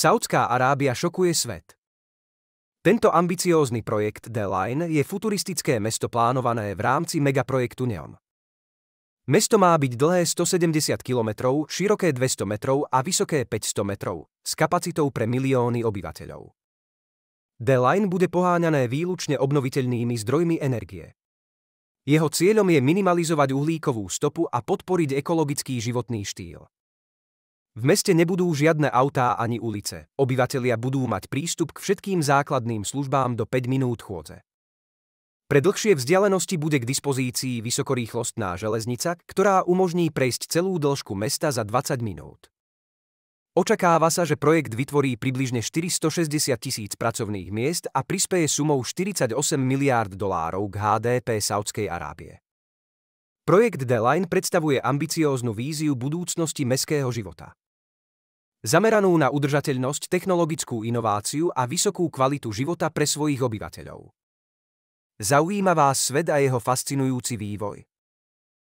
Saudská Arábia šokuje svet. Tento ambiciózny projekt The Line je futuristické mesto plánované v rámci megaprojektu NEOM. Mesto má byť dlhé 170 km, široké 200 metrov a vysoké 500 metrov, s kapacitou pre milióny obyvateľov. The Line bude poháňané výlučne obnoviteľnými zdrojmi energie. Jeho cieľom je minimalizovať uhlíkovú stopu a podporiť ekologický životný štýl. V meste nebudú žiadne autá ani ulice, obyvatelia budú mať prístup k všetkým základným službám do 5 minút chôdze. Pre dlhšie vzdialenosti bude k dispozícii vysokorýchlostná železnica, ktorá umožní prejsť celú dĺžku mesta za 20 minút. Očakáva sa, že projekt vytvorí približne 460 000 pracovných miest a prispeje sumou 48 miliárd dolárov k HDP Saudskej Arábie. Projekt The Line predstavuje ambicióznu víziu budúcnosti mestského života. Zameranú na udržateľnosť, technologickú inováciu a vysokú kvalitu života pre svojich obyvateľov. Zaujíma vás svet a jeho fascinujúci vývoj?